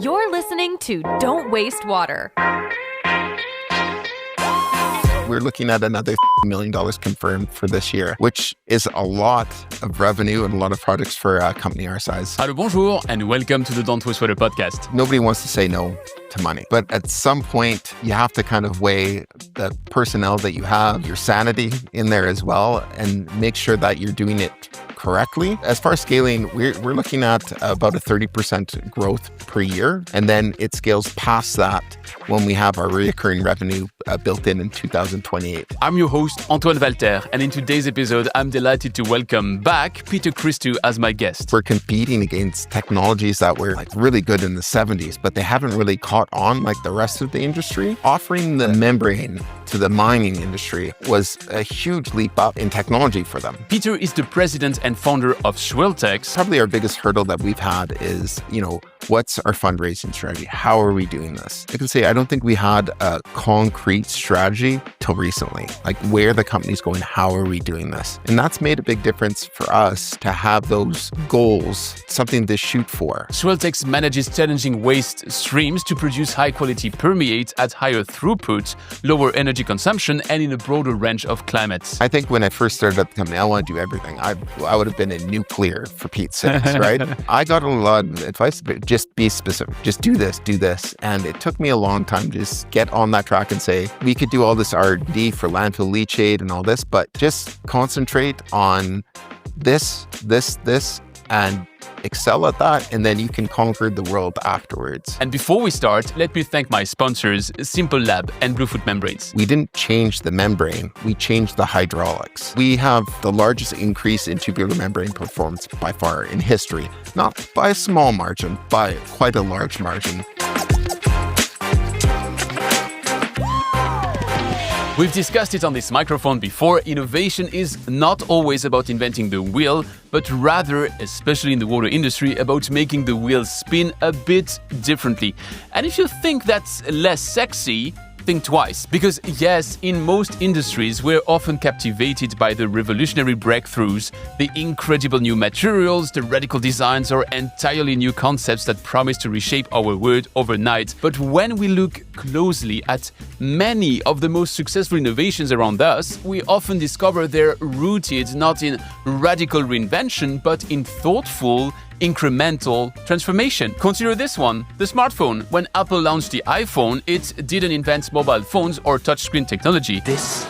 You're listening to Don't Waste Water. We're looking at another $1 million confirmed for this year, which is a lot of revenue and a lot of projects for a company our size. Hello, bonjour, and welcome to the Don't Wastewater podcast. Nobody wants to say no to money, but at some point, you have to kind of weigh the personnel that you have, your sanity in there as well, and make sure that you're doing it correctly. As far as scaling, we're looking at about a 30% growth per year, and then it scales past that when we have our recurring revenue built in 2028. I'm your host, Antoine Walter, and in today's episode, I'm delighted to welcome back Peter Christou as my guest. We're competing against technologies that were really good in the 70s, but they haven't really caught on like the rest of the industry. Offering the membrane to the mining industry was a huge leap up in technology for them. Peter is the president and founder of Swirltex. Probably our biggest hurdle that we've had is, what's our fundraising strategy? How are we doing this? I can say I don't think we had a concrete strategy till recently, like where the company's going, how are we doing this? And that's made a big difference for us to have those goals, something to shoot for. Swirltex manages challenging waste streams to produce high-quality permeate at higher throughput, lower energy consumption, and in a broader range of climates. I think when I first started at the company, I want to do everything. I would have been in nuclear for Pete's sakes, right? I got a lot of advice, but just be specific. Just do this. And it took me a long time to just get on that track and say, we could do all this R&D for landfill leachate and all this, but just concentrate on this, and excel at that, and then you can conquer the world afterwards. And before we start, let me thank my sponsors, Simple Lab and Bluefoot Membranes. We didn't change the membrane, we changed the hydraulics. We have the largest increase in tubular membrane performance by far in history. Not by a small margin, by quite a large margin. We've discussed it on this microphone before. Innovation is not always about inventing the wheel, but rather, especially in the water industry, about making the wheel spin a bit differently. And if you think that's less sexy, think twice. Because yes, in most industries, we're often captivated by the revolutionary breakthroughs, the incredible new materials, the radical designs, or entirely new concepts that promise to reshape our world overnight. But when we look closely at many of the most successful innovations around us, we often discover they're rooted not in radical reinvention, but in thoughtful, incremental transformation. Consider this one, the smartphone. When Apple launched the iPhone, it didn't invent mobile phones or touchscreen technology. This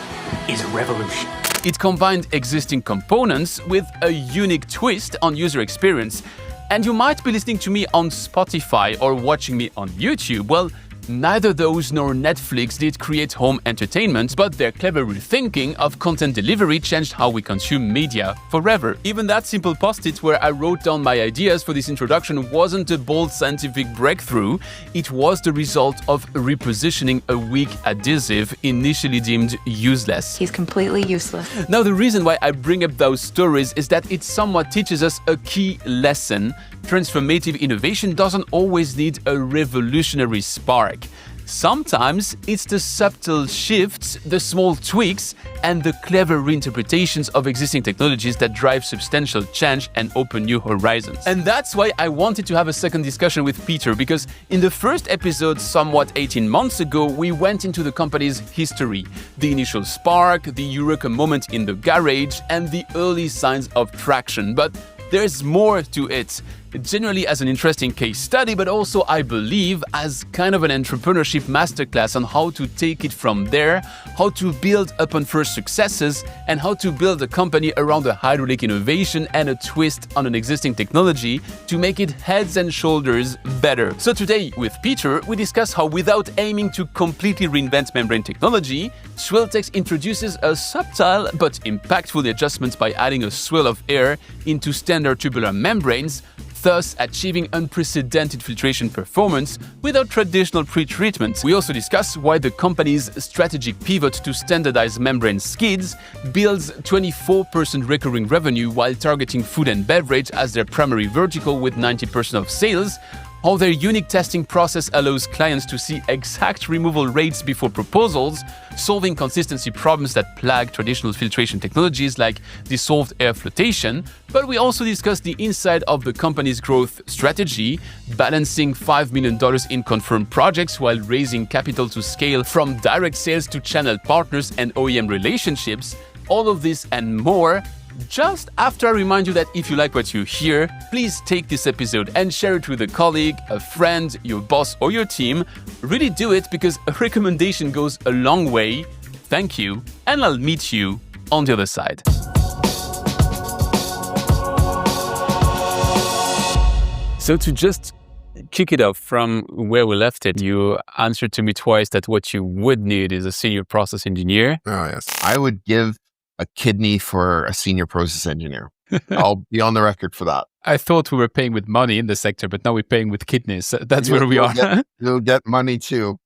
is a revolution. It combined existing components with a unique twist on user experience. And you might be listening to me on Spotify or watching me on YouTube. Well, neither those nor Netflix did create home entertainment, but their clever rethinking of content delivery changed how we consume media forever. Even that simple post-it where I wrote down my ideas for this introduction wasn't a bold scientific breakthrough. It was the result of repositioning a weak adhesive initially deemed useless. He's completely useless. Now, the reason why I bring up those stories is that it somewhat teaches us a key lesson. Transformative innovation doesn't always need a revolutionary spark. Sometimes it's the subtle shifts, the small tweaks, and the clever reinterpretations of existing technologies that drive substantial change and open new horizons. And that's why I wanted to have a second discussion with Peter, because in the first episode, somewhat 18 months ago, we went into the company's history, the initial spark, the eureka moment in the garage, and the early signs of traction. But there's more to it. Generally as an interesting case study, but also, I believe, as kind of an entrepreneurship masterclass on how to take it from there, how to build upon first successes, and how to build a company around a hydraulic innovation and a twist on an existing technology to make it heads and shoulders better. So today, with Peter, we discuss how, without aiming to completely reinvent membrane technology, Swirltex introduces a subtle but impactful adjustment by adding a swirl of air into standard tubular membranes, thus achieving unprecedented filtration performance without traditional pre-treatment. We also discuss why the company's strategic pivot to standardized membrane skids builds 24% recurring revenue while targeting food and beverage as their primary vertical with 90% of sales, how their unique testing process allows clients to see exact removal rates before proposals, solving consistency problems that plague traditional filtration technologies like dissolved air flotation. But we also discussed the inside of the company's growth strategy, balancing $5 million in confirmed projects while raising capital to scale from direct sales to channel partners and OEM relationships. All of this and more. Just after I remind you that if you like what you hear, please take this episode and share it with a colleague, a friend, your boss, or your team. Really do it because a recommendation goes a long way. Thank you, and I'll meet you on the other side. So to just kick it off from where we left it, you answered to me twice that what you would need is a senior process engineer. Oh, yes. I would give a kidney for a senior process engineer. I'll be on the record for that. I thought we were paying with money in the sector, but now we're paying with kidneys. That's where we are. You'll get money too.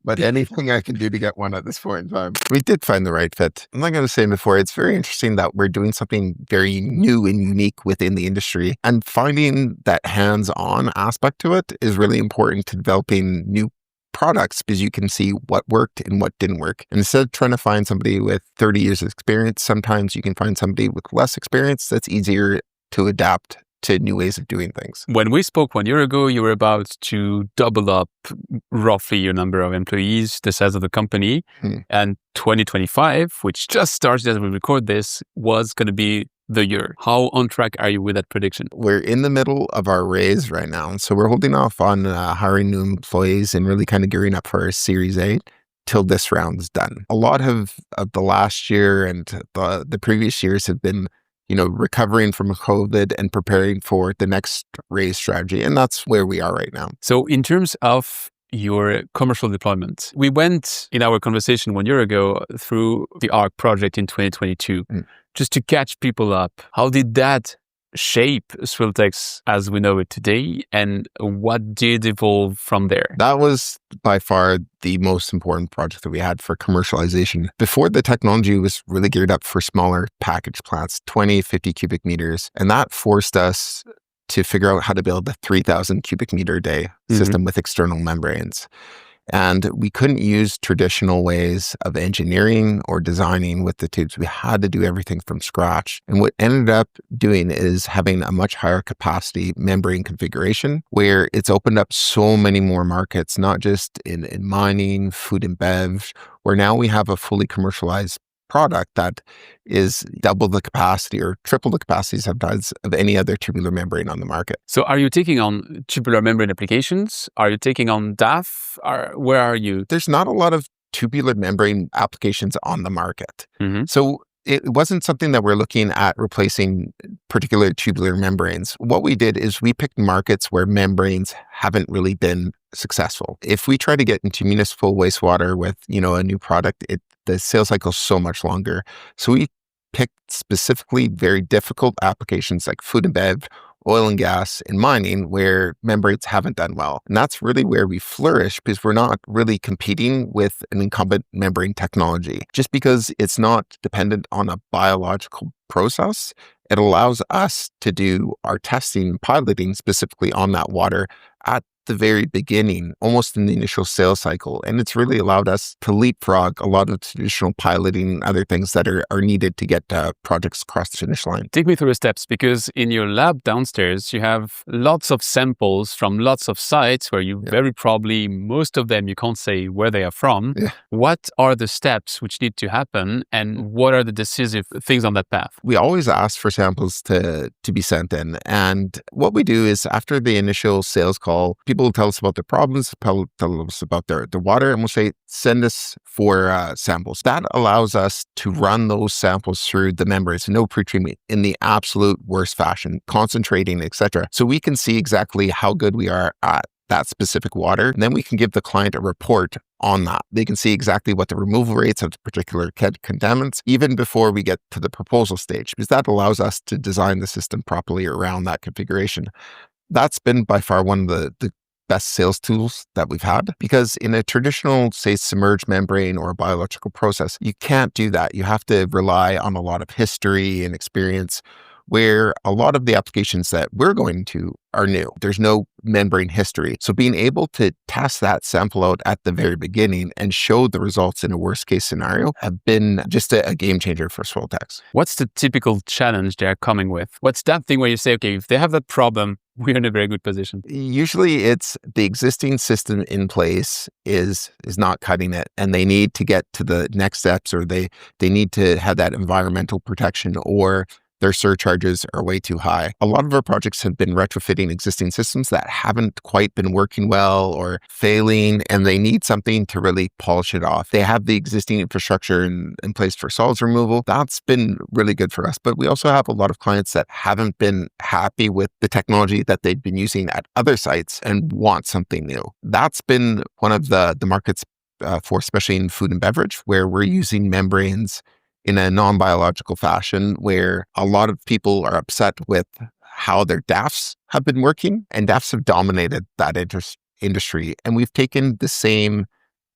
But anything I can do to get one at this point in time. We did find the right fit. I'm not going to say before, it's very interesting that we're doing something very new and unique within the industry. And finding that hands-on aspect to it is really important to developing new products because you can see what worked and what didn't work. And instead of trying to find somebody with 30 years of experience, sometimes you can find somebody with less experience that's easier to adapt to new ways of doing things. When we spoke 1 year ago, you were about to double up roughly your number of employees, the size of the company. And 2025, which just started as we record this, was going to be the year. How on track are you with that prediction? We're in the middle of our raise right now. And so we're holding off on hiring new employees and really kind of gearing up for our Series A till this round's done. A lot of the last year and the previous years have been, recovering from COVID and preparing for the next raise strategy. And that's where we are right now. So in terms of your commercial deployment, we went in our conversation 1 year ago through the ARC project in 2022. Just to catch people up, how did that shape Swirltex as we know it today, and what did evolve from there? That was by far the most important project that we had for commercialization. Before, the technology was really geared up for smaller package plants, 20, 50 cubic meters, and that forced us to figure out how to build a 3,000 cubic meter a day system with external membranes. And we couldn't use traditional ways of engineering or designing with the tubes. We had to do everything from scratch. And what ended up doing is having a much higher capacity membrane configuration where it's opened up so many more markets, not just in mining, food and bev, where now we have a fully commercialized product that is double the capacity or triple the capacity sometimes of any other tubular membrane on the market. So are you taking on tubular membrane applications? Are you taking on DAF? Where are you? There's not a lot of tubular membrane applications on the market. So it wasn't something that we're looking at replacing particular tubular membranes. What we did is we picked markets where membranes haven't really been successful. If we try to get into municipal wastewater with, a new product, the sales cycle is so much longer. So we picked specifically very difficult applications like food and bev, oil and gas, and mining where membranes haven't done well. And that's really where we flourish because we're not really competing with an incumbent membrane technology. Just because it's not dependent on a biological process, it allows us to do our testing and piloting specifically on that water at the very beginning, almost in the initial sales cycle. And it's really allowed us to leapfrog a lot of traditional piloting and other things that are needed to get projects across the finish line. Take me through the steps, because in your lab downstairs, you have lots of samples from lots of sites where you very probably, most of them, you can't say where they are from. What are the steps which need to happen and what are the decisive things on that path? We always ask for samples to be sent in. And what we do is after the initial sales call, people will tell us about their problems, tell us about their water, and we'll say, send us for samples. That allows us to run those samples through the membranes, no pretreatment, in the absolute worst fashion, concentrating, etc. So we can see exactly how good we are at that specific water. And then we can give the client a report on that. They can see exactly what the removal rates of the particular contaminants, even before we get to the proposal stage, because that allows us to design the system properly around that configuration. That's been by far one of the best sales tools that we've had, because in a traditional, say, submerged membrane or a biological process, you can't do that. You have to rely on a lot of history and experience. where a lot of the applications that we're going to are new. There's no membrane history. So being able to test that sample out at the very beginning and show the results in a worst case scenario have been just a game changer for Swirltex. What's the typical challenge they're coming with? What's that thing where you say, okay, if they have that problem, we're in a very good position? Usually it's the existing system in place is not cutting it, and they need to get to the next steps, or they need to have that environmental protection, or their surcharges are way too high. A lot of our projects have been retrofitting existing systems that haven't quite been working well or failing, and they need something to really polish it off. They have the existing infrastructure in place for solids removal. That's been really good for us. But we also have a lot of clients that haven't been happy with the technology that they've been using at other sites and want something new. That's been one of the markets for, especially in food and beverage, where we're using membranes in a non-biological fashion, where a lot of people are upset with how their DAFs have been working, and DAFs have dominated that industry. And we've taken the same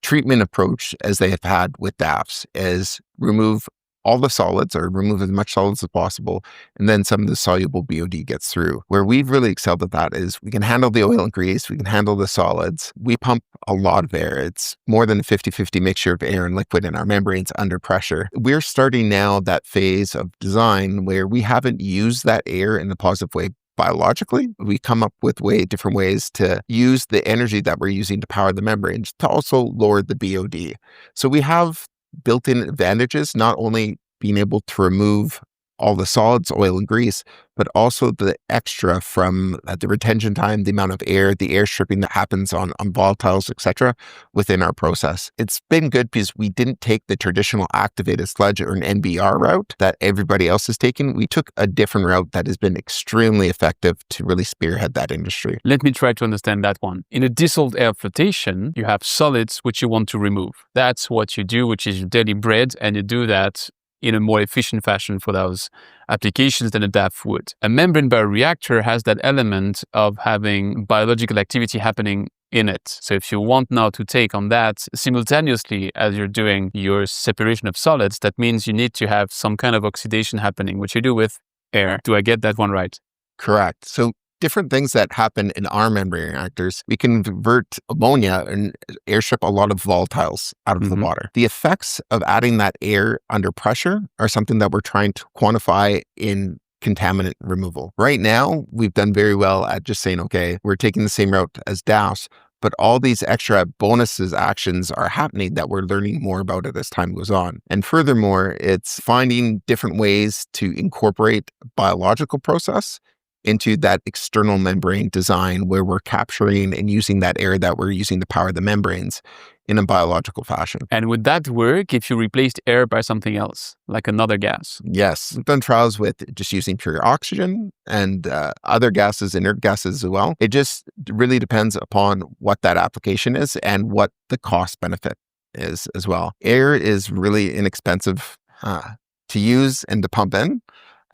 treatment approach as they have had with DAFs, is remove all the solids, or remove as much solids as possible, and then some of the soluble BOD gets through. Where we've really excelled at that is we can handle the oil and grease, we can handle the solids. We pump a lot of air. It's more than a 50-50 mixture of air and liquid in our membranes under pressure. We're starting now that phase of design where we haven't used that air in a positive way biologically. We come up with different ways to use the energy that we're using to power the membranes to also lower the BOD. So we have built-in advantages, not only being able to remove all the solids, oil and grease, but also the extra from the retention time, the amount of air, the air stripping that happens on volatiles, etc., within our process. It's been good because we didn't take the traditional activated sludge or an NBR route that everybody else has taken. We took a different route that has been extremely effective to really spearhead that industry. Let me try to understand that one. In a dissolved air flotation, you have solids which you want to remove. That's what you do, which is your daily bread, and you do that in a more efficient fashion for those applications than a DAF would. A membrane bioreactor has that element of having biological activity happening in it. So if you want now to take on that simultaneously as you're doing your separation of solids, that means you need to have some kind of oxidation happening, which you do with air. Do I get that one right? Correct. So different things that happen in our membrane reactors, we can convert ammonia and airstrip a lot of volatiles out of the water. The effects of adding that air under pressure are something that we're trying to quantify in contaminant removal. Right now, we've done very well at just saying, okay, we're taking the same route as DAFs, but all these extra bonuses actions are happening that we're learning more about it as time goes on. And furthermore, it's finding different ways to incorporate biological process into that external membrane design where we're capturing and using that air that we're using to power the membranes in a biological fashion. And would that work if you replaced air by something else, like another gas? Yes. We've done trials with just using pure oxygen and other gases, inert gases as well. It just really depends upon what that application is and what the cost benefit is as well. Air is really inexpensive to use and to pump in.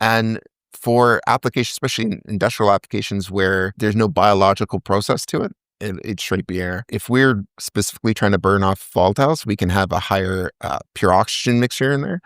And for applications, especially in industrial applications where there's no biological process to it, it's straight be air. If we're specifically trying to burn off volatiles, we can have a higher pure oxygen mixture in there.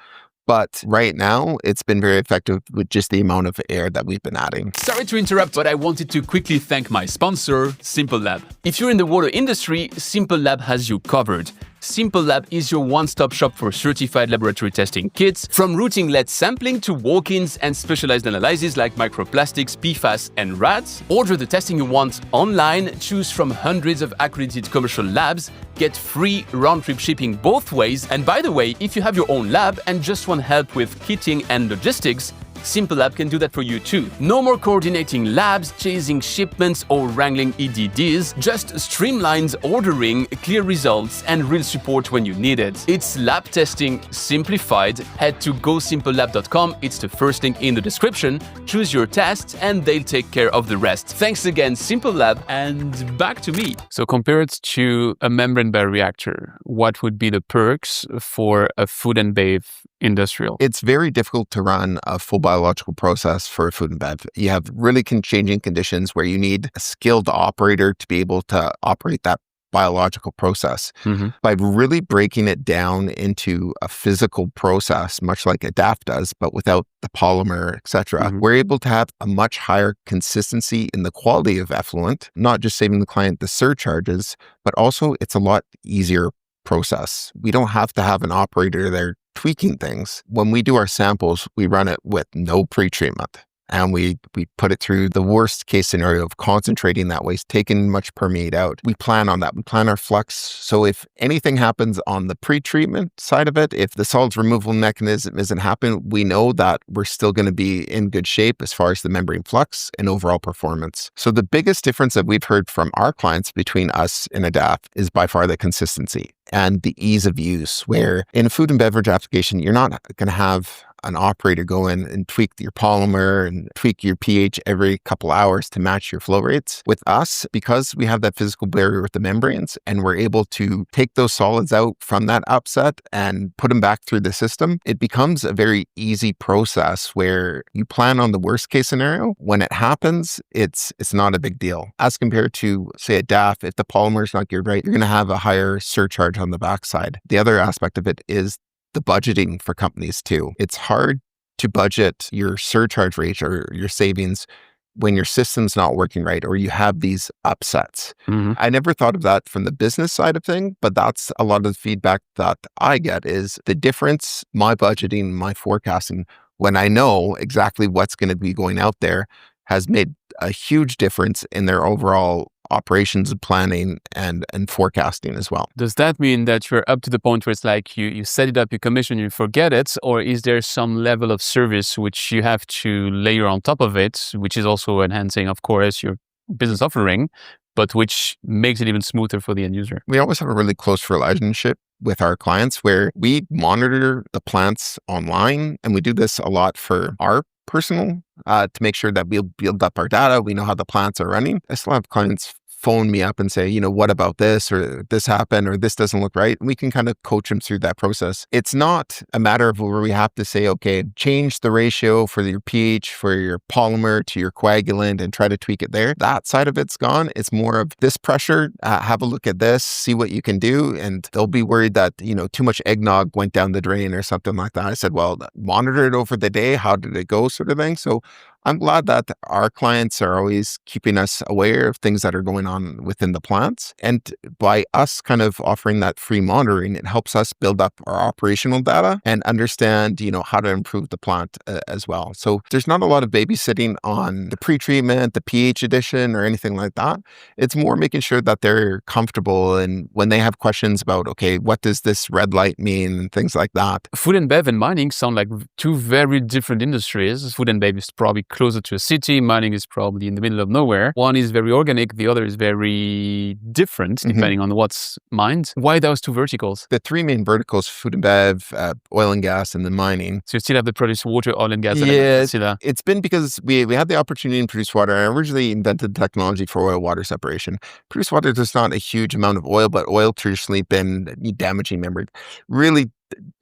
But right now, it's been very effective with just the amount of air that we've been adding. Sorry to interrupt, but I wanted to quickly thank my sponsor, Simple Lab. If you're in the water industry, Simple Lab has you covered. Simple Lab is your one-stop shop for certified laboratory testing kits, from routine lead sampling to walk-ins and specialized analyses like microplastics, PFAS, and RADs. Order the testing you want online, choose from hundreds of accredited commercial labs, get free round-trip shipping both ways, and by the way, if you have your own lab and just want help with kitting and logistics, Simple Lab can do that for you too. No more coordinating labs, chasing shipments, or wrangling EDDs, just streamlined ordering, clear results, and real support when you need it. It's lab testing simplified. Head to gosimplelab.com, it's the first link in the description. Choose your test and they'll take care of the rest. Thanks again, Simple Lab, and back to me. So compared to a membrane bioreactor, what would be the perks for a food and bev industrial? It's very difficult to run a full biological process for a food and bev. You have really changing conditions where you need a skilled operator to be able to operate that biological process. Mhm. By really breaking it down into a physical process, much like a DAF does, but without the polymer, etc., Mhm. we're able to have a much higher consistency in the quality of effluent, not just saving the client the surcharges, but also it's a lot easier process. We don't have to have an operator there tweaking things. When we do our samples, we run it with no pre-treatment. And we put it through the worst case scenario of concentrating that waste, taking much permeate out. We plan on that. We plan our flux. So if anything happens on the pre-treatment side of it, if the solids removal mechanism isn't happening, we know that we're still going to be in good shape as far as the membrane flux and overall performance. So the biggest difference that we've heard from our clients between us and a DAF is by far the consistency and the ease of use, where in a food and beverage application, you're not going to have an operator go in and tweak your polymer and tweak your pH every couple hours to match your flow rates. With us, because we have that physical barrier with the membranes and we're able to take those solids out from that upset and put them back through the system, it becomes a very easy process where you plan on the worst case scenario. When it happens, it's not a big deal. As compared to, say, a DAF, if the polymer is not geared right, you're going to have a higher surcharge on the backside. The other aspect of it is the budgeting for companies too. It's hard to budget your surcharge rate or your savings when your system's not working right or you have these upsets. Mhm. I never thought of that from the business side of things, but that's a lot of the feedback that I get is the difference, my budgeting, my forecasting, when I know exactly what's going to be going out there has made a huge difference in their overall operations and planning and forecasting as well. Does that mean that you're up to the point where it's like you set it up, you commission, you forget it? Or is there some level of service which you have to layer on top of it, which is also enhancing, of course, your business offering, but which makes it even smoother for the end user? We always have a really close relationship with our clients where we monitor the plants online, and we do this a lot for our personal to make sure that we'll build up our data. We know how the plants are running. I still have clients phone me up and say, what about this, or this happened, or this doesn't look right. And we can kind of coach them through that process. It's not a matter of where we have to say, okay, change the ratio for your pH, for your polymer to your coagulant and try to tweak it there. That side of it's gone. It's more of this pressure, have a look at this, see what you can do. And they'll be worried that, too much eggnog went down the drain or something like that. I said, well, monitor it over the day. How did it go, sort of thing. So I'm glad that our clients are always keeping us aware of things that are going on within the plants. And by us kind of offering that free monitoring, it helps us build up our operational data and understand, how to improve the plant as well. So there's not a lot of babysitting on the pre-treatment, the pH addition, or anything like that. It's more making sure that they're comfortable. And when they have questions about, okay, what does this red light mean? And things like that. Food and bev and mining sound like two very different industries. Food and bev is probably closer to a city. Mining is probably in the middle of nowhere. One is very organic. The other is very different, depending on what's mined. Why those two verticals? The three main verticals, food and bev, oil and gas, and then mining. So you still have the produce water, oil and gas. Yeah, elements. it's been because we had the opportunity to produce water. I originally invented the technology for oil water separation. Produce water, there's not a huge amount of oil, but oil traditionally been damaging membrane. Really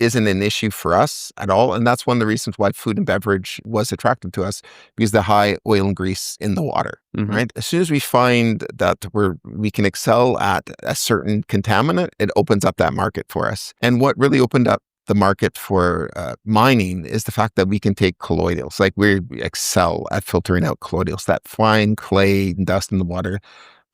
isn't an issue for us at all. And that's one of the reasons why food and beverage was attractive to us, because the high oil and grease in the water, right? As soon as we find that we can excel at a certain contaminant, it opens up that market for us. And what really opened up the market for mining is the fact that we can take colloidals. Like we excel at filtering out colloidals, that fine clay and dust in the water,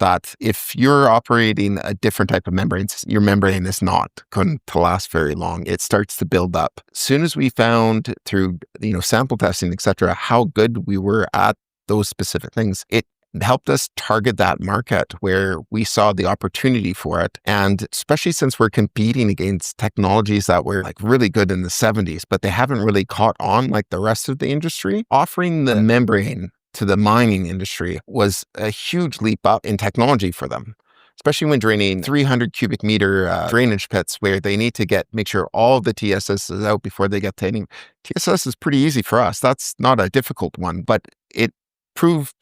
that if you're operating a different type of membranes, your membrane is not going to last very long. It starts to build up. As soon as we found through, sample testing, et cetera, how good we were at those specific things, it helped us target that market where we saw the opportunity for it. And especially since we're competing against technologies that were like really good in the 70s, but they haven't really caught on like the rest of the industry, offering the membrane to the mining industry was a huge leap up in technology for them, especially when draining 300 cubic meter drainage pits where they need to make sure all of the TSS is out before they get to TSS is pretty easy for us. That's not a difficult one, but it proved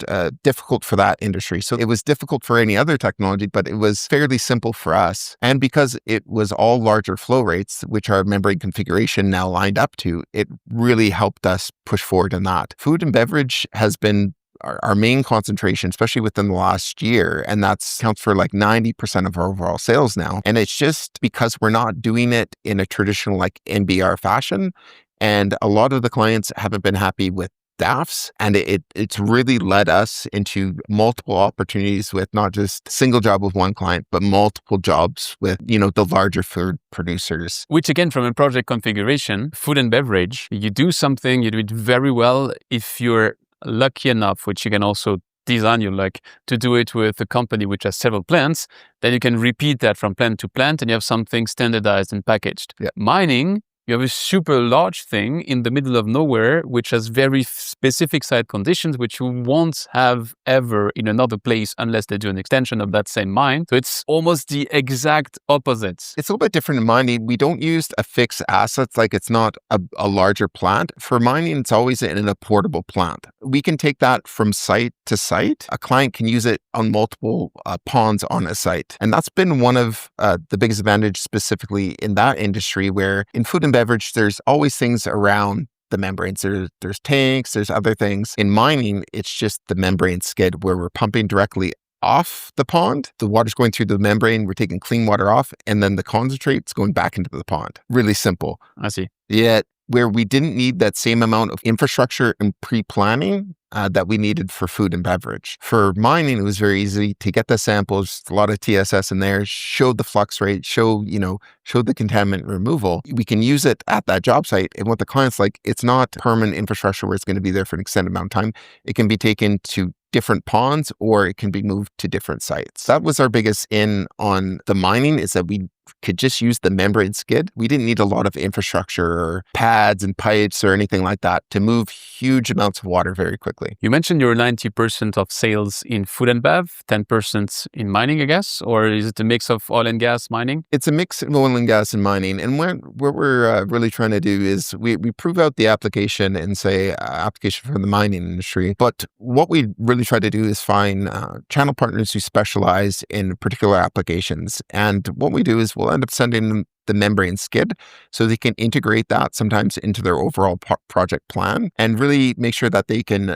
difficult for that industry. So it was difficult for any other technology, but it was fairly simple for us. And because it was all larger flow rates, which our membrane configuration now lined up to, it really helped us push forward in that. Food and beverage has been our main concentration, especially within the last year. And that counts for like 90% of our overall sales now. And it's just because we're not doing it in a traditional like NBR fashion. And a lot of the clients haven't been happy with staffs, and it's really led us into multiple opportunities with not just single job with one client, but multiple jobs with, the larger food producers. Which again, from a project configuration, food and beverage, you do something, you do it very well. If you're lucky enough, which you can also design your luck to do it with a company which has several plants, then you can repeat that from plant to plant and you have something standardized and packaged. Yeah. Mining, you have a super large thing in the middle of nowhere, which has very specific site conditions, which you won't have ever in another place unless they do an extension of that same mine. So it's almost the exact opposite. It's a little bit different in mining. We don't use a fixed asset, like it's not a larger plant. For mining, it's always in a portable plant. We can take that from site to site. A client can use it on multiple ponds on a site. And that's been one of the biggest advantages specifically in that industry, where in food and beverage, there's always things around the membranes. There's tanks, there's other things. In mining, it's just the membrane skid where we're pumping directly off the pond. The water's going through the membrane. We're taking clean water off, and then the concentrate's going back into the pond. Really simple. I see. Yet, where we didn't need that same amount of infrastructure and pre-planning that we needed for food and beverage. For mining, it was very easy to get the samples, a lot of TSS in there, show the flux rate, show the contaminant removal. We can use it at that job site. And what the client's like, it's not permanent infrastructure where it's going to be there for an extended amount of time. It can be taken to different ponds, or it can be moved to different sites. That was our biggest in on the mining, is that we could just use the membrane skid. We didn't need a lot of infrastructure or pads and pipes or anything like that to move huge amounts of water very quickly. You mentioned your 90% of sales in food and bev, 10% in mining, I guess, or is it a mix of oil and gas mining? It's a mix of oil and gas and mining. And what we're really trying to do is we prove out the application and say application for the mining industry. But what we really try to do is find channel partners who specialize in particular applications. And what we do is we'll end up sending them the membrane skid so they can integrate that sometimes into their overall project plan and really make sure that they can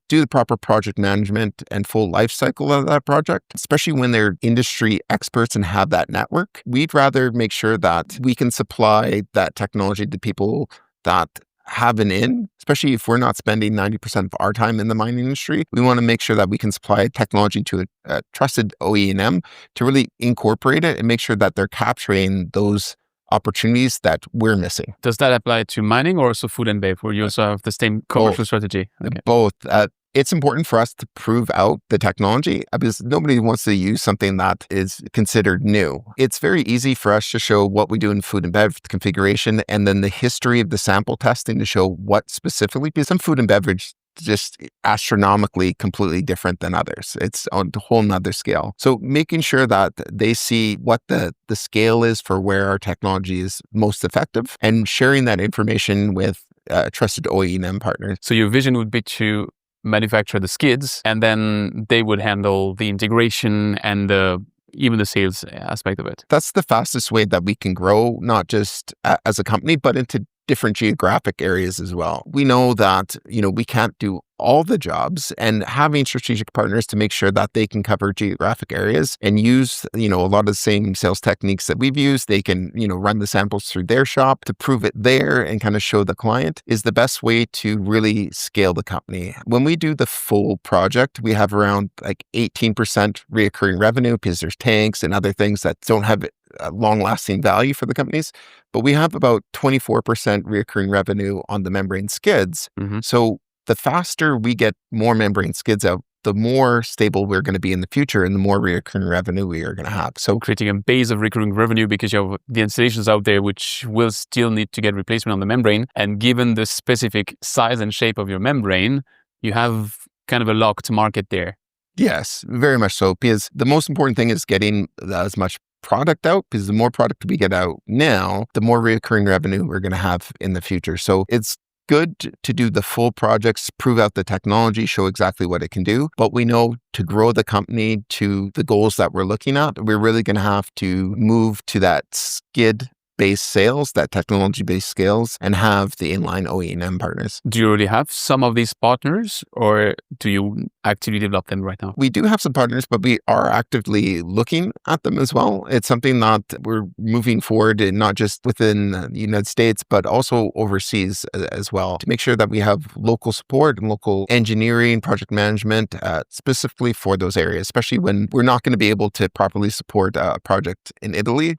do the proper project management and full life cycle of that project, especially when they're industry experts and have that network. We'd rather make sure that we can supply that technology to people that have an in, especially if we're not spending 90% of our time in the mining industry. We want to make sure that we can supply technology to a trusted OEM to really incorporate it and make sure that they're capturing those opportunities that we're missing. Does that apply to mining or also food and bev, where you also have the same commercial strategy? Okay. Both. It's important for us to prove out the technology because nobody wants to use something that is considered new. It's very easy for us to show what we do in food and bev configuration and then the history of the sample testing to show what specifically, because some food and beverage just astronomically completely different than others. It's on a whole nother scale. So making sure that they see what the scale is for where our technology is most effective and sharing that information with trusted OEM partners. So your vision would be to manufacture the skids, and then they would handle the integration and even the sales aspect of it. That's the fastest way that we can grow, not just as a company, but into different geographic areas as well. We know that, we can't do all the jobs, and having strategic partners to make sure that they can cover geographic areas and use, a lot of the same sales techniques that we've used. They can, run the samples through their shop to prove it there and kind of show the client is the best way to really scale the company. When we do the full project, we have around like 18% reoccurring revenue because there's tanks and other things that don't have long-lasting value for the companies. But we have about 24% reoccurring revenue on the membrane skids. Mm-hmm. So the faster we get more membrane skids out, the more stable we're going to be in the future and the more recurring revenue we are going to have. So creating a base of recurring revenue because you have the installations out there which will still need to get replacement on the membrane. And given the specific size and shape of your membrane, you have kind of a locked market there. Yes, very much so. Because the most important thing is getting as much product out, because the more product we get out now, the more recurring revenue we're going to have in the future. So it's good to do the full projects, prove out the technology, show exactly what it can do. But we know to grow the company to the goals that we're looking at, we're really going to have to move to that skid based sales, that technology-based skills, and have the inline OEM partners. Do you already have some of these partners, or do you actively develop them right now? We do have some partners, but we are actively looking at them as well. It's something that we're moving forward, and not just within the United States, but also overseas as well, to make sure that we have local support and local engineering, project management, specifically for those areas, especially when we're not going to be able to properly support a project in Italy.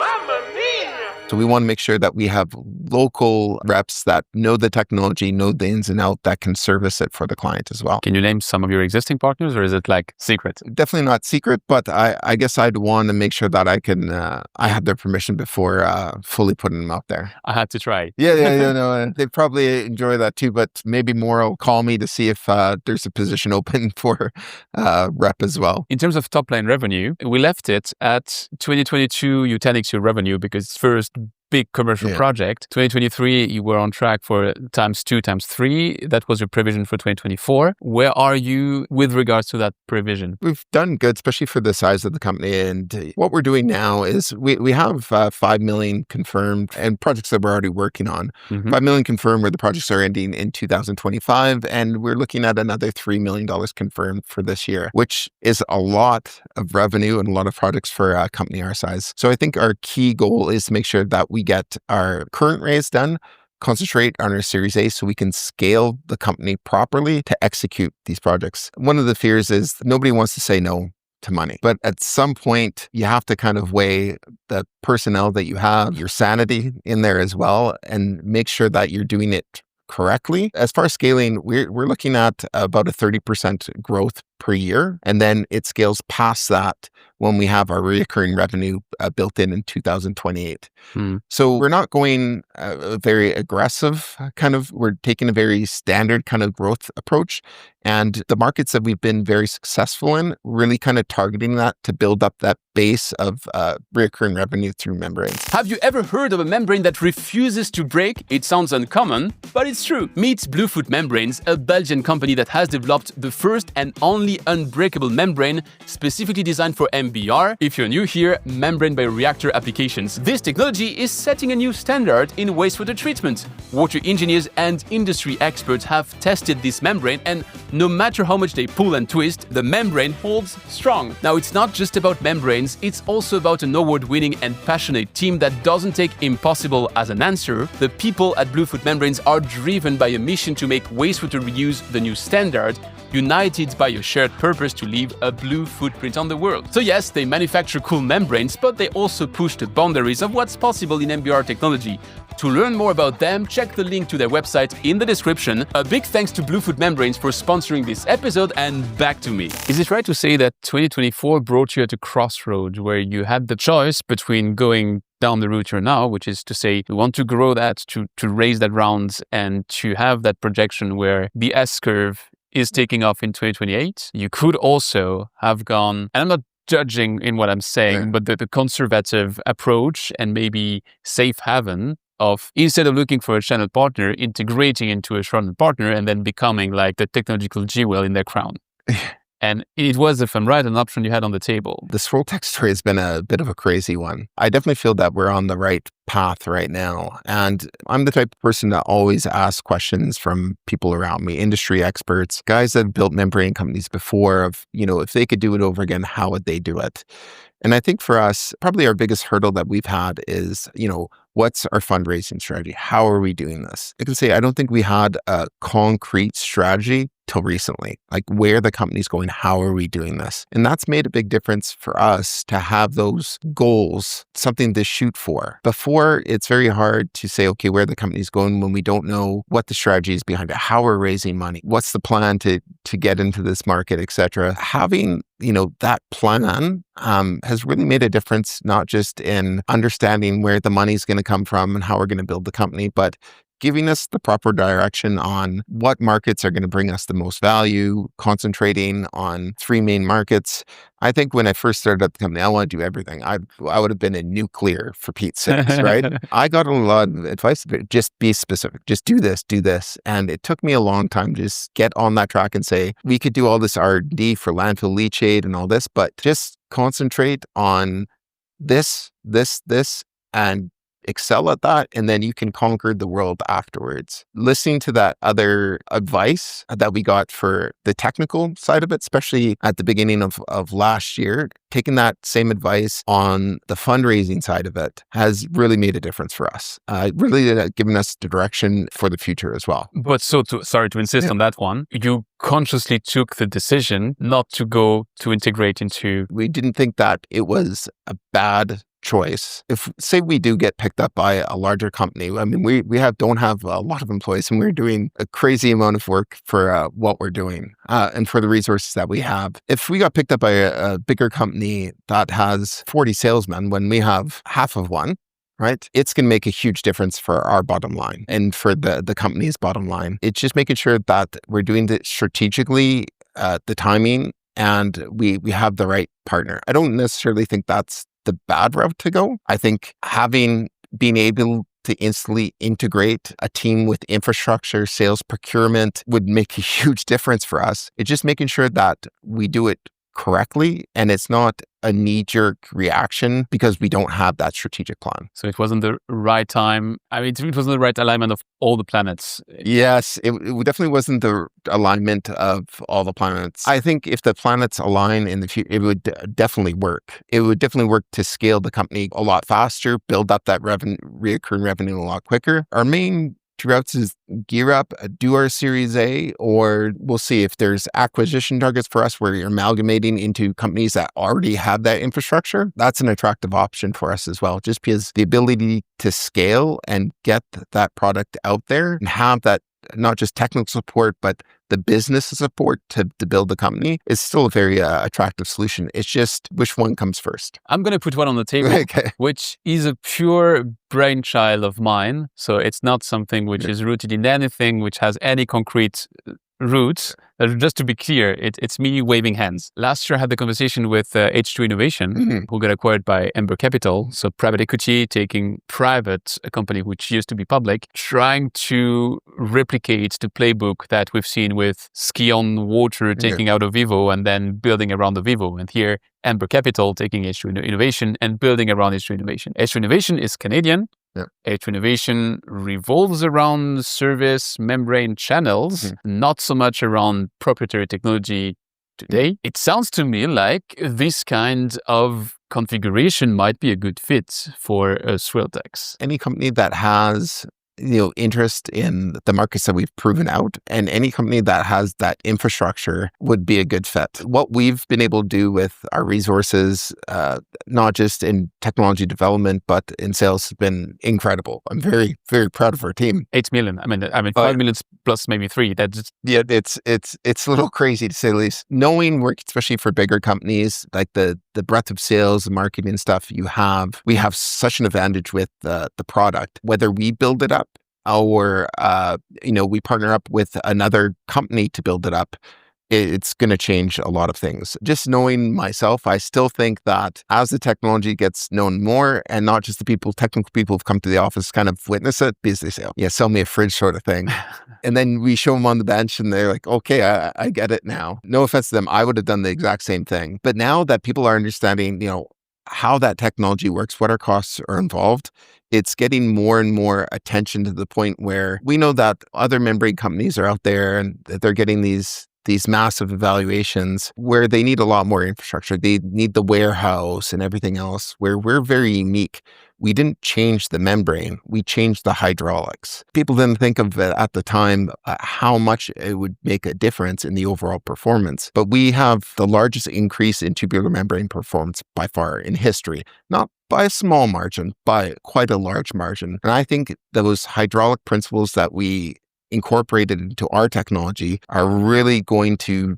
So we want to make sure that we have local reps that know the technology, know the ins and outs, that can service it for the client as well. Can you name some of your existing partners, or is it like secret? Definitely not secret, but I guess I'd want to make sure that I have their permission before fully putting them out there. I had to try. Yeah. No, they probably enjoy that too, but maybe more will call me to see if there's a position open for rep as well. In terms of top line revenue, we left it at 2022, you 10x your revenue because it's first big commercial project. 2023, you were on track for ×2, ×3. That was your prevision for 2024. Where are you with regards to that prevision? We've done good, especially for the size of the company. And what we're doing now is we have 5 million confirmed and projects that we're already working on. 5 million confirmed where the projects are ending in 2025. And we're looking at another $3 million confirmed for this year, which is a lot of revenue and a lot of projects for a company our size. So I think our key goal is to make sure that we get our current raise done, concentrate on our Series A so we can scale the company properly to execute these projects. One of the fears is nobody wants to say no to money, but at some point you have to kind of weigh the personnel that you have, your sanity in there as well, and make sure that you're doing it correctly. As far as scaling, we're looking at about a 30% growth per year, and then it scales past that when we have our recurring revenue built in 2028. So we're not going very aggressive we're taking a very standard kind of growth approach. And the markets that we've been very successful in, really kind of targeting that to build up that base of recurring revenue through membranes. Have you ever heard of a membrane that refuses to break? It sounds uncommon, but it's true. Meet Bluefoot Membranes, a Belgian company that has developed the first and only unbreakable membrane specifically designed for MBR. If you're new here, membrane bioreactor applications. This technology is setting a new standard in wastewater treatment. Water engineers and industry experts have tested this membrane, and no matter how much they pull and twist, the membrane holds strong. Now, it's not just about membranes, it's also about an award-winning and passionate team that doesn't take impossible as an answer. The people at Bluefoot Membranes are driven by a mission to make wastewater reuse the new standard, united by a shared purpose to leave a blue footprint on the world. So yes, they manufacture cool membranes, but they also push the boundaries of what's possible in MBR technology. To learn more about them, check the link to their website in the description. A big thanks to Bluefoot Membranes for sponsoring this episode, and back to me. Is it right to say that 2024 brought you at a crossroads where you had the choice between going down the route you're now, which is to say we want to grow that, to raise that round, and to have that projection where the S-curve is taking off in 2028? You could also have gone, and I'm not judging in what I'm saying, but the conservative approach and maybe safe haven of, instead of looking for a channel partner, integrating into a channel partner and then becoming like the technological jewel in their crown. And it was, if I'm right, an option you had on the table. The Swirltex story has been a bit of a crazy one. I definitely feel that we're on the right path right now. And I'm the type of person that always asks questions from people around me, industry experts, guys that have built membrane companies before, of, if they could do it over again, how would they do it? And I think for us, probably our biggest hurdle that we've had is, what's our fundraising strategy? How are we doing this? I can say, I don't think we had a concrete strategy till recently, like where the company's going, how are we doing this? And that's made a big difference for us to have those goals, something to shoot for. Before, it's very hard to say, okay, where the company's going when we don't know what the strategy is behind it, how we're raising money, what's the plan to get into this market, etc. Having that plan has really made a difference, not just in understanding where the money's going to come from and how we're going to build the company, but giving us the proper direction on what markets are going to bring us the most value, concentrating on 3 main markets. I think when I first started at the company, I want to do everything. I would have been in nuclear for Pete's sakes, right? I got a lot of advice, just be specific, just do this. And it took me a long time to just get on that track and say, we could do all this R&D for landfill leachate and all this, but just concentrate on this, and excel at that, and then you can conquer the world afterwards. Listening to that other advice that we got for the technical side of it, especially at the beginning of last year, taking that same advice on the fundraising side of it has really made a difference for us. Really given us the direction for the future as well. But sorry to insist on that one. You consciously took the decision not to go to integrate into... We didn't think that it was a bad choice. If, say, we do get picked up by a larger company, I mean, we don't have a lot of employees, and we're doing a crazy amount of work for what we're doing and for the resources that we have. If we got picked up by a bigger company that has 40 salesmen when we have half of one, right? It's going to make a huge difference for our bottom line and for the company's bottom line. It's just making sure that we're doing it strategically, the timing, and we have the right partner. I don't necessarily think that's the bad route to go. I think being able to instantly integrate a team with infrastructure, sales, procurement would make a huge difference for us. It's just making sure that we do it correctly and it's not a knee-jerk reaction because we don't have that strategic plan. So it wasn't the right time. I mean, it wasn't the right alignment of all the planets. Yes, it definitely wasn't the alignment of all the planets. I think if the planets align in the future, it would definitely work. It would definitely work to scale the company a lot faster, build up that recurring revenue a lot quicker. Our main routes is gear up, do our Series A, or we'll see if there's acquisition targets for us where you're amalgamating into companies that already have that infrastructure. That's an attractive option for us as well, just because the ability to scale and get that product out there and have that not just technical support, but the business support to build the company is still a very attractive solution. It's just which one comes first. I'm going to put one on the table, Okay. which is a pure brainchild of mine. So it's not something which is rooted in anything which has any concrete roots. Just to be clear, it's me waving hands. Last year I had the conversation with H2 Innovation, who got acquired by Ember Capital. So private equity taking private, a company which used to be public, trying to replicate the playbook that we've seen with Ski on Water taking out of Vivo and then building around the Vivo. And here, Ember Capital taking H2 Innovation and building around H2 Innovation. H2 Innovation is Canadian. Yeah. H2 Innovation revolves around service membrane channels, not so much around proprietary technology today. It sounds to me like this kind of configuration might be a good fit for Swirltex. Any company that has interest in the markets that we've proven out, and any company that has that infrastructure would be a good fit. What we've been able to do with our resources, not just in technology development, but in sales, has been incredible. I'm very, very proud of our team. 8 million. I mean, 5 million plus maybe 3. That's It's a little crazy to say the least. Knowing work, especially for bigger companies, like the breadth of sales, marketing stuff we have such an advantage with the product. Whether we build it up or we partner up with another company to build it up, it's going to change a lot of things. Just knowing myself, I still think that as the technology gets known more, and not just the technical people who've come to the office kind of witness it, because they say, yeah, sell me a fridge sort of thing. And then we show them on the bench and they're like, okay, I get it now. No offense to them. I would have done the exact same thing. But now that people are understanding, how that technology works, what our costs are involved, it's getting more and more attention to the point where we know that other membrane companies are out there and that they're getting these massive evaluations where they need a lot more infrastructure. They need the warehouse and everything else, where we're very unique. We didn't change the membrane, we changed the hydraulics. People didn't think of it at the time how much it would make a difference in the overall performance. But we have the largest increase in tubular membrane performance by far in history, not by a small margin, by quite a large margin. And I think those hydraulic principles that we incorporated into our technology are really going to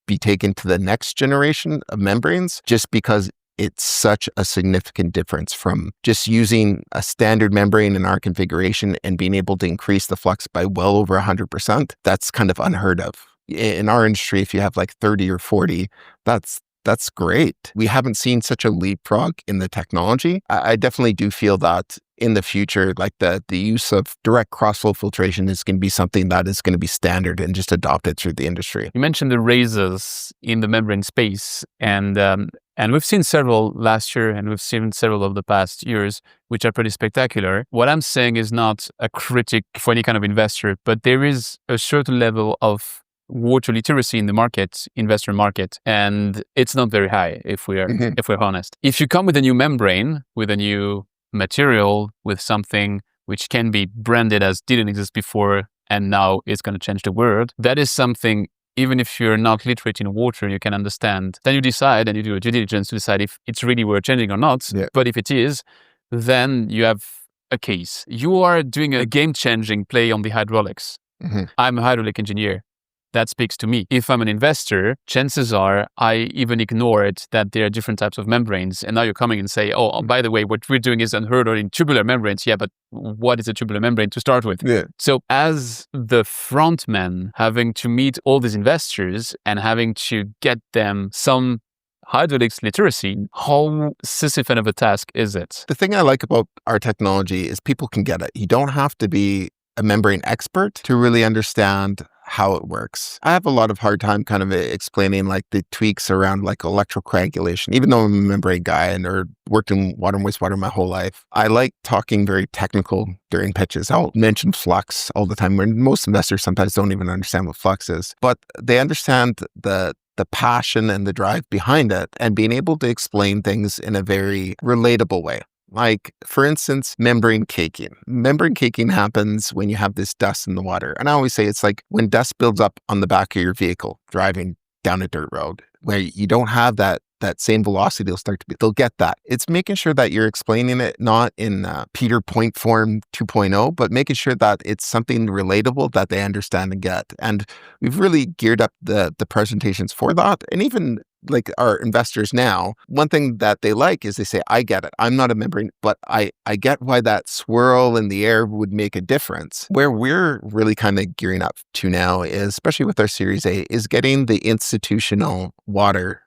be taken to the next generation of membranes, just because it's such a significant difference from just using a standard membrane in our configuration and being able to increase the flux by well over 100%. That's kind of unheard of. In our industry, if you have like 30 or 40, that's great. We haven't seen such a leapfrog in the technology. I definitely do feel that in the future, like the use of direct cross-flow filtration is going to be something that is going to be standard and just adopted through the industry. You mentioned the razors in the membrane space, and And we've seen several last year and we've seen several of the past years, which are pretty spectacular. What I'm saying is not a critic for any kind of investor, but there is a certain level of water literacy in the market, investor market, and it's not very high if we're honest. If you come with a new membrane, with a new material, with something which can be branded as didn't exist before and now it's going to change the world, that is something, even if you're not literate in water, you can understand. Then you decide and you do a due diligence to decide if it's really worth changing or not. Yeah. But if it is, then you have a case. You are doing a game-changing play on the hydraulics. I'm a hydraulic engineer. That speaks to me. If I'm an investor, chances are I even ignore it that there are different types of membranes. And now you're coming and say, oh, by the way, what we're doing is unheard of in tubular membranes. Yeah, but what is a tubular membrane to start with? Yeah. So as the front man, having to meet all these investors and having to get them some hydraulics literacy, how Sisyphean of a task is it? The thing I like about our technology is people can get it. You don't have to be a membrane expert to really understand how it works. I have a lot of hard time kind of explaining like the tweaks around like electrocoagulation, even though I'm a membrane guy and or worked in water and wastewater my whole life. I like talking very technical during pitches. I'll mention flux all the time when most investors sometimes don't even understand what flux is, but they understand the passion and the drive behind it and being able to explain things in a very relatable way. Like, for instance, membrane caking. Membrane caking happens when you have this dust in the water. And I always say it's like when dust builds up on the back of your vehicle driving down a dirt road, where you don't have that same velocity, they'll get that. It's making sure that you're explaining it not in Peter Point form 2.0, but making sure that it's something relatable that they understand and get. And we've really geared up the presentations for that. And even like our investors now, one thing that they like is they say, I get it. I'm not a membrane, but I get why that swirl in the air would make a difference. Where we're really kind of gearing up to now is, especially with our Series A, is getting the institutional water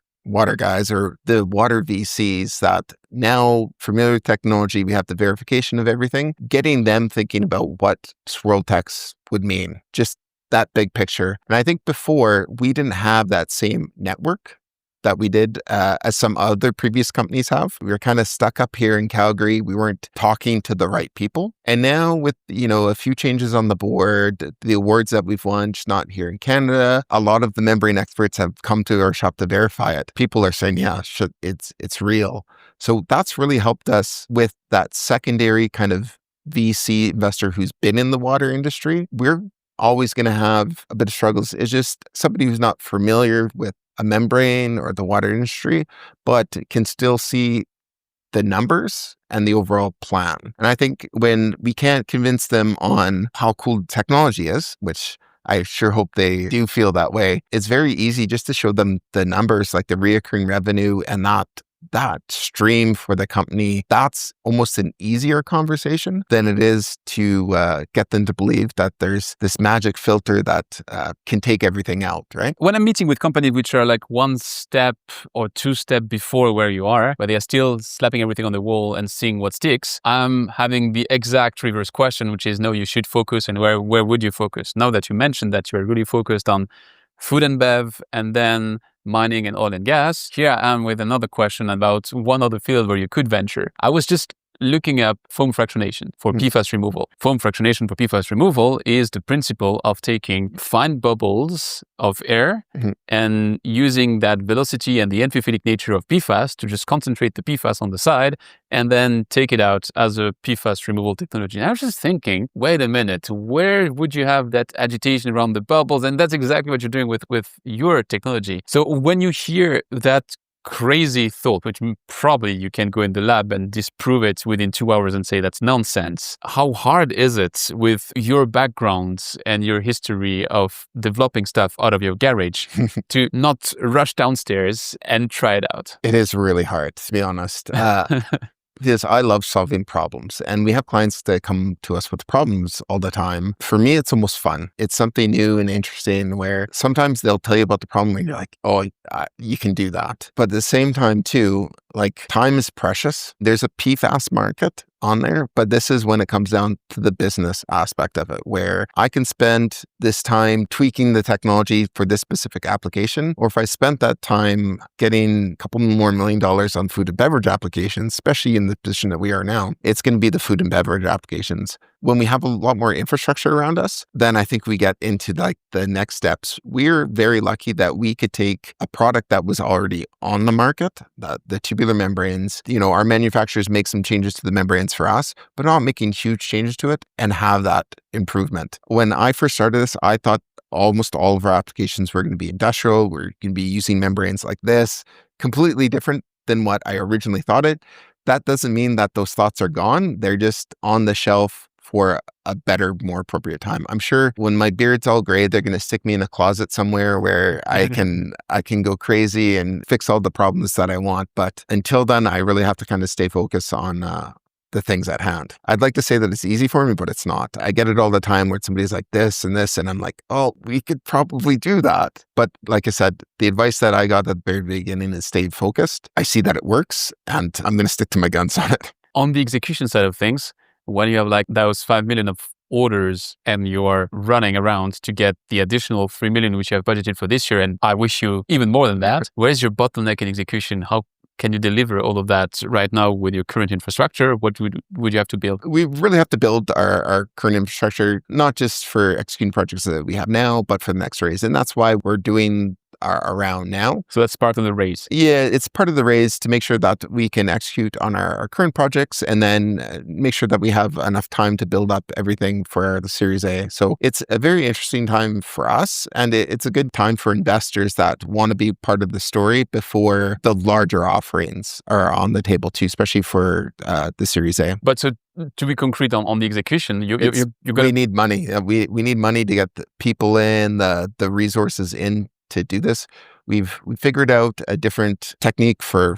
guys or the water VCs that now familiar with technology, we have the verification of everything, getting them thinking about what Swirltex would mean, just that big picture. And I think before we didn't have that same network that we did as some other previous companies have. We were kind of stuck up here in Calgary. We weren't talking to the right people. And now with, a few changes on the board, the awards that we've won, just not here in Canada, a lot of the membrane experts have come to our shop to verify it. People are saying, yeah, it's real. So that's really helped us with that secondary kind of VC investor who's been in the water industry. We're always going to have a bit of struggles. It's just somebody who's not familiar with a membrane or the water industry, but can still see the numbers and the overall plan. And I think when we can't convince them on how cool technology is, which I sure hope they do feel that way, it's very easy just to show them the numbers, like the reoccurring revenue and that stream for the company. That's almost an easier conversation than it is to get them to believe that there's this magic filter that can take everything out, right? When I'm meeting with companies which are like one step or two step before where you are, where they are still slapping everything on the wall and seeing what sticks, I'm having the exact reverse question, which is, no, you should focus. And where would you focus? Now that you mentioned that you're really focused on food and bev and then mining and oil and gas, here I am with another question about one other field where you could venture. I was just looking up foam fractionation for PFAS removal. Foam fractionation for PFAS removal is the principle of taking fine bubbles of air and using that velocity and the amphiphilic nature of PFAS to just concentrate the PFAS on the side and then take it out as a PFAS removal technology. And I was just thinking, wait a minute, where would you have that agitation around the bubbles? And that's exactly what you're doing with your technology. So when you hear that crazy thought, which probably you can go in the lab and disprove it within 2 hours and say that's nonsense. How hard is it with your background and your history of developing stuff out of your garage to not rush downstairs and try it out? It is really hard, to be honest. Because I love solving problems and we have clients that come to us with problems all the time. For me, it's almost fun. It's something new and interesting where sometimes they'll tell you about the problem and you're like, oh, you can do that. But at the same time too, Like, time is precious. There's a PFAS market on there, but this is when it comes down to the business aspect of it, where I can spend this time tweaking the technology for this specific application, or if I spent that time getting a couple more $1 million on food and beverage applications, especially in the position that we are now, it's going to be the food and beverage applications. When we have a lot more infrastructure around us, then I think we get into like the next steps. We're very lucky that we could take a product that was already on the market, the tubular membranes. Our manufacturers make some changes to the membranes for us, but not making huge changes to it, and have that improvement. When I first started this, I thought almost all of our applications were going to be industrial. We're going to be using membranes like this, completely different than what I originally thought it. That doesn't mean that those thoughts are gone. They're just on the shelf for a better, more appropriate time. I'm sure when my beard's all gray, they're going to stick me in a closet somewhere where I can go crazy and fix all the problems that I want. But until then, I really have to kind of stay focused on the things at hand. I'd like to say that it's easy for me, but it's not. I get it all the time where somebody's like this and this, and I'm like, oh, we could probably do that. But like I said, the advice that I got at the very beginning is stay focused. I see that it works, and I'm going to stick to my guns on it. On the execution side of things, when you have like those 5 million of orders and you're running around to get the additional 3 million which you have budgeted for this year, and I wish you even more than that, where's your bottleneck in execution? How can you deliver all of that right now with your current infrastructure? What would you have to build? We really have to build our current infrastructure, not just for executing projects that we have now, but for the next raise. And that's why we're doing around now. So that's part of the raise. Yeah, it's part of the raise to make sure that we can execute on our current projects, and then make sure that we have enough time to build up everything for the Series A. So it's a very interesting time for us, and it's a good time for investors that want to be part of the story before the larger offerings are on the table too, especially for the Series A. But so to be concrete on the execution, we need money. We need money to get the people in, the resources in to do this. We've figured out a different technique for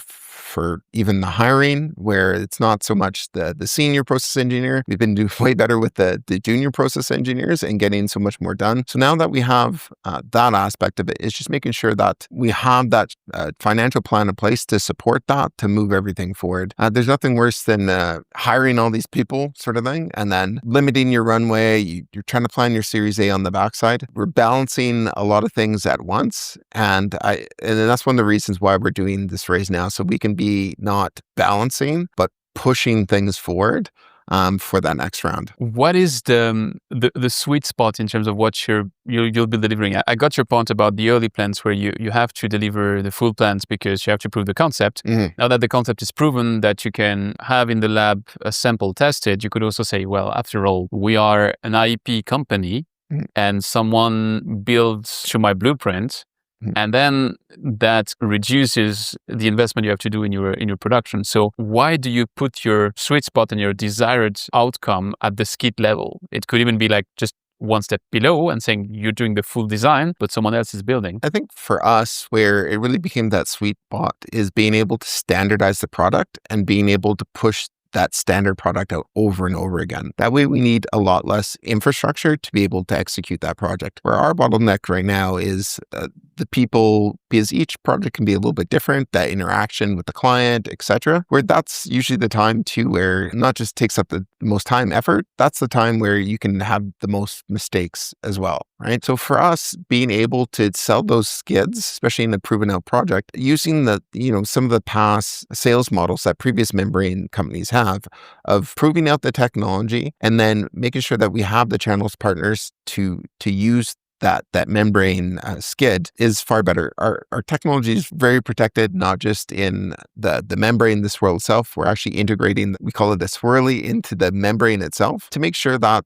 even the hiring, where it's not so much the senior process engineer. We've been doing way better with the junior process engineers and getting so much more done. So now that we have that aspect of it, it's just making sure that we have that financial plan in place to support that, to move everything forward. There's nothing worse than hiring all these people sort of thing, and then limiting your runway. You're trying to plan your Series A on the backside. We're balancing a lot of things at once. And that's one of the reasons why we're doing this raise now, so we can be not balancing, but pushing things forward for that next round. What is the sweet spot in terms of what you'll be delivering? I got your point about the early plans where you have to deliver the full plans because you have to prove the concept. Mm-hmm. Now that the concept is proven, that you can have in the lab a sample tested, you could also say, well, after all, we are an IEP company, mm-hmm. and someone builds to my blueprint. And then that reduces the investment you have to do in your production. So why do you put your sweet spot and your desired outcome at the skid level? It could even be like just one step below and saying you're doing the full design, but someone else is building. I think for us, where it really became that sweet spot is being able to standardize the product and being able to push that standard product out over and over again. That way we need a lot less infrastructure to be able to execute that project. Where our bottleneck right now is the people, because each project can be a little bit different, that interaction with the client, etc. Where that's usually the time too, where it not just takes up the most time, effort, that's the time where you can have the most mistakes as well, right? So for us, being able to sell those skids, especially in a proven out project, using some of the past sales models that previous membrane companies have, of proving out the technology and then making sure that we have the channels partners to use that membrane skid is far better. Our technology is very protected, not just in the membrane, the swirl itself. We're actually integrating, we call it a swirly, into the membrane itself to make sure that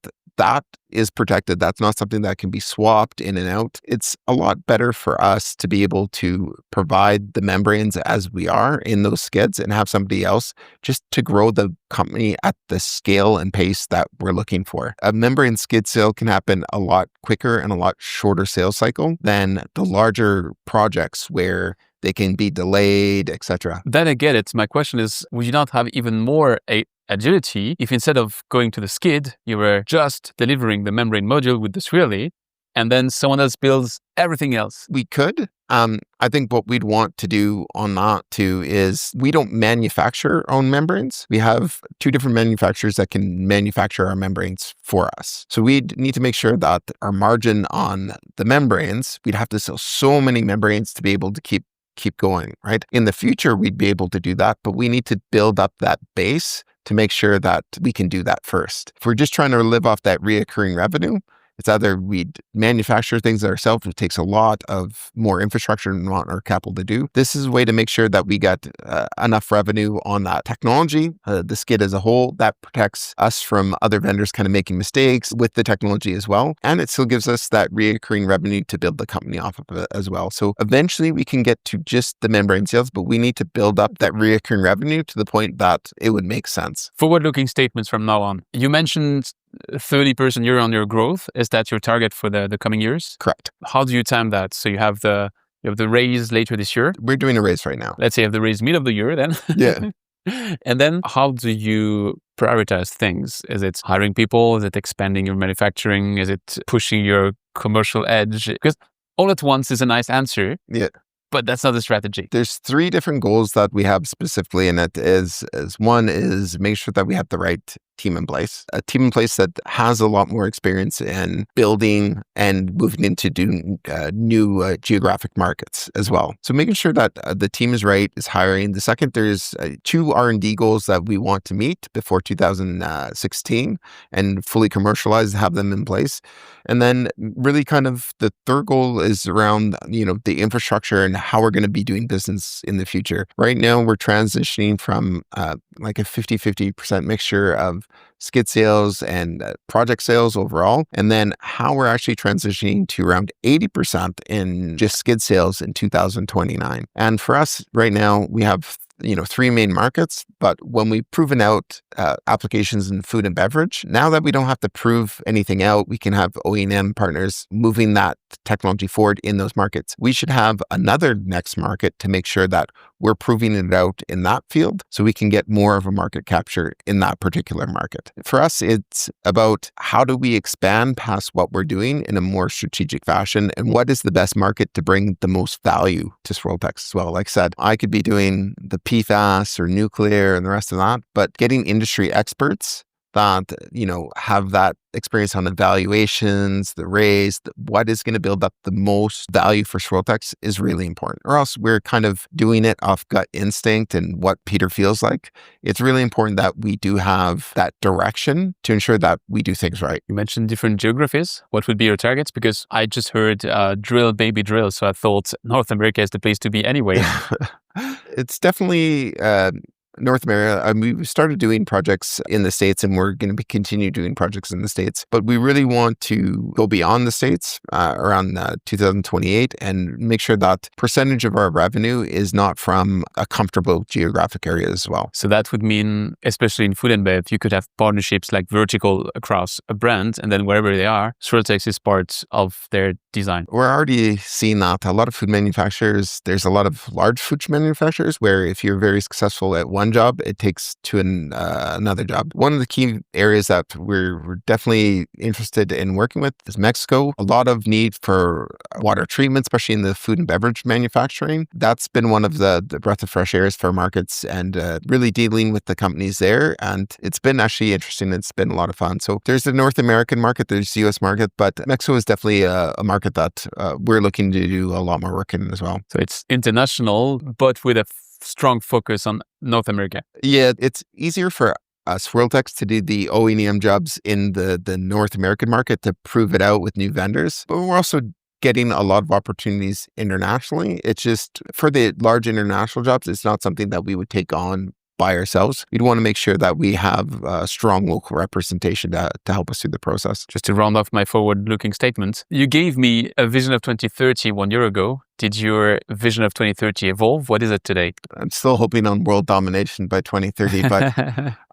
is protected. That's not something that can be swapped in and out. It's a lot better for us to be able to provide the membranes as we are in those skids and have somebody else just to grow the company at the scale and pace that we're looking for. A membrane skid sale can happen a lot quicker and a lot shorter sales cycle than the larger projects where they can be delayed, etc. Then I get it. My question is, would you not have even more agility if instead of going to the skid, you were just delivering the membrane module with the swirly, and then someone else builds everything else? We could, I think what we'd want to do on that too is we don't manufacture our own membranes. We have two different manufacturers that can manufacture our membranes for us. So we'd need to make sure that our margin on the membranes, we'd have to sell so many membranes to be able to keep going, right? In the future, we'd be able to do that, but we need to build up that base to make sure that we can do that first. If we're just trying to live off that reoccurring revenue, it's either we manufacture things ourselves, which takes a lot of more infrastructure and want our capital to do. This is a way to make sure that we get enough revenue on that technology, the skid as a whole, that protects us from other vendors kind of making mistakes with the technology as well. And it still gives us that reoccurring revenue to build the company off of it as well. So eventually we can get to just the membrane sales, but we need to build up that reoccurring revenue to the point that it would make sense. Forward-looking statements from now on. You mentioned 30% year-on-year growth. Is that your target for the coming years? Correct. How do you time that? So you have the raise later this year. We're doing a raise right now. Let's say you have the raise mid of the year then. Yeah. And then how do you prioritize things? Is it hiring people? Is it expanding your manufacturing? Is it pushing your commercial edge? Because all at once is a nice answer. Yeah. But that's not the strategy. There's three different goals that we have specifically, and it is one is make sure that we have the right team in place, a team in place that has a lot more experience in building and moving into doing new geographic markets as well. So making sure that the team is right is hiring. The second, there's two R&D goals that we want to meet before 2016 and fully commercialize, have them in place. And then really kind of the third goal is around, the infrastructure and how we're going to be doing business in the future. Right now, we're transitioning from like a 50-50% mixture of skid sales and project sales overall, and then how we're actually transitioning to around 80% in just skid sales in 2029. And for us right now, we have three main markets, but when we've proven out applications in food and beverage, now that we don't have to prove anything out, we can have OEM partners moving that technology forward in those markets. We should have another next market to make sure that we're proving it out in that field so we can get more of a market capture in that particular market. For us, it's about how do we expand past what we're doing in a more strategic fashion and what is the best market to bring the most value to Swirltex as well. Like I said, I could be doing the PFAS or nuclear and the rest of that, but getting industry experts that, have that experience on evaluations, the raise, what is going to build up the most value for Swirltex is really important. Or else we're kind of doing it off gut instinct and what Peter feels like. It's really important that we do have that direction to ensure that we do things right. You mentioned different geographies. What would be your targets? Because I just heard drill, baby, drill. So I thought North America is the place to be anyway. It's definitely North America. We started doing projects in the States and we're going to continue doing projects in the States, but we really want to go beyond the States around 2028 and make sure that percentage of our revenue is not from a comfortable geographic area as well. So that would mean, especially in food and bev, you could have partnerships like vertical across a brand, and then wherever they are, Swirltex is part of their design. We're already seeing that. A lot of food manufacturers, there's a lot of large food manufacturers where if you're very successful at one job, it takes to another job. One of the key areas that we're definitely interested in working with is Mexico. A lot of need for water treatment, especially in the food and beverage manufacturing. That's been one of the breath of fresh airs for markets and really dealing with the companies there. And it's been actually interesting. It's been a lot of fun. So there's the North American market, there's the US market, but Mexico is definitely a market that we're looking to do a lot more work in as well. So it's international, but with a strong focus on North America. Yeah, it's easier for Swirltex to do the OEM jobs in the North American market to prove it out with new vendors. But we're also getting a lot of opportunities internationally. It's just for the large international jobs, it's not something that we would take on by ourselves. We'd want to make sure that we have a strong local representation to help us through the process. Just to round off my forward-looking statement, you gave me a vision of 2030 1 year ago. Did your vision of 2030 evolve? What is it today? I'm still hoping on world domination by 2030, but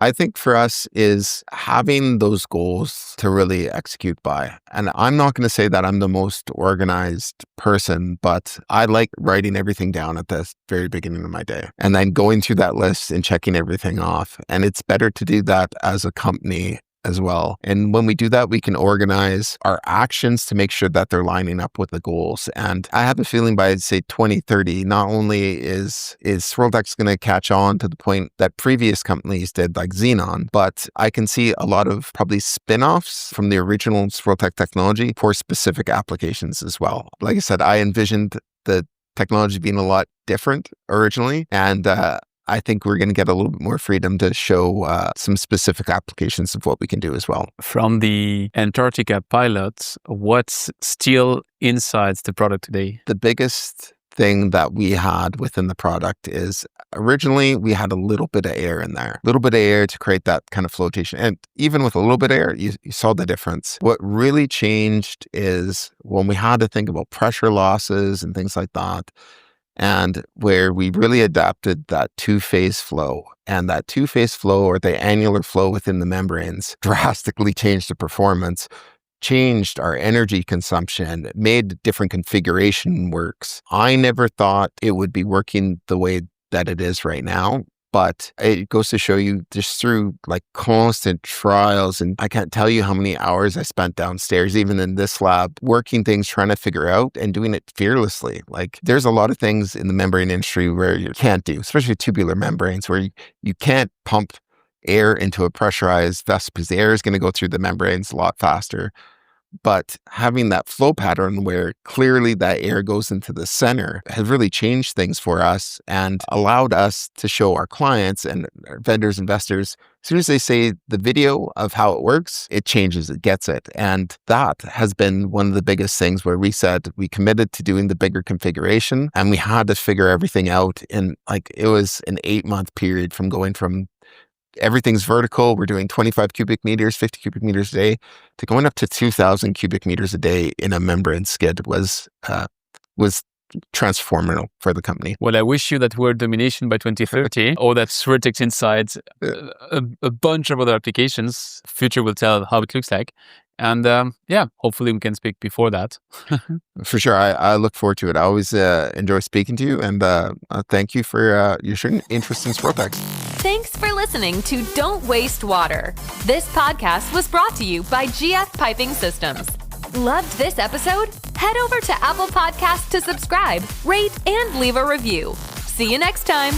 I think for us is having those goals to really execute by. And I'm not going to say that I'm the most organized person, but I like writing everything down at the very beginning of my day and then going through that list and checking everything off. And it's better to do that as a company as well. And when we do that, we can organize our actions to make sure that they're lining up with the goals. And I have a feeling by, say, 2030, not only is Swirltex going to catch on to the point that previous companies did, like Xenon, but I can see a lot of probably spin-offs from the original Swirltex technology for specific applications as well. Like I said, I envisioned the technology being a lot different originally, and I think we're going to get a little bit more freedom to show some specific applications of what we can do as well. From the Antarctica pilot, what's still inside the product today? The biggest thing that we had within the product is originally we had a little bit of air in there, a little bit of air to create that kind of flotation. And even with a little bit of air, you saw the difference. What really changed is when we had to think about pressure losses and things like that, and where we really adapted that two-phase flow. And that two-phase flow, or the annular flow within the membranes, drastically changed the performance, changed our energy consumption, made different configuration works. I never thought it would be working the way that it is right now. But it goes to show you just through like constant trials, and I can't tell you how many hours I spent downstairs, even in this lab, working things, trying to figure out and doing it fearlessly. Like there's a lot of things in the membrane industry where you can't do, especially tubular membranes, where you can't pump air into a pressurized vessel because the air is going to go through the membranes a lot faster. But having that flow pattern where clearly that air goes into the center has really changed things for us and allowed us to show our clients and our vendors, investors, as soon as they say the video of how it works, it changes, it gets it. And that has been one of the biggest things where we said we committed to doing the bigger configuration, and we had to figure everything out in like, it was an 8-month period from going from everything's vertical, we're doing 25 cubic meters, 50 cubic meters a day, to going up to 2,000 cubic meters a day in a membrane skid was transformational for the company. Well, I wish you that word domination by 2030, or that Swirltex inside a bunch of other applications. Future will tell how it looks like. And hopefully we can speak before that. For sure. I look forward to it. I always enjoy speaking to you, and thank you for your certain interest in Swirltex. Thanks for listening to Don't Waste Water. This podcast was brought to you by GF Piping Systems. Loved this episode? Head over to Apple Podcasts to subscribe, rate, and leave a review. See you next time.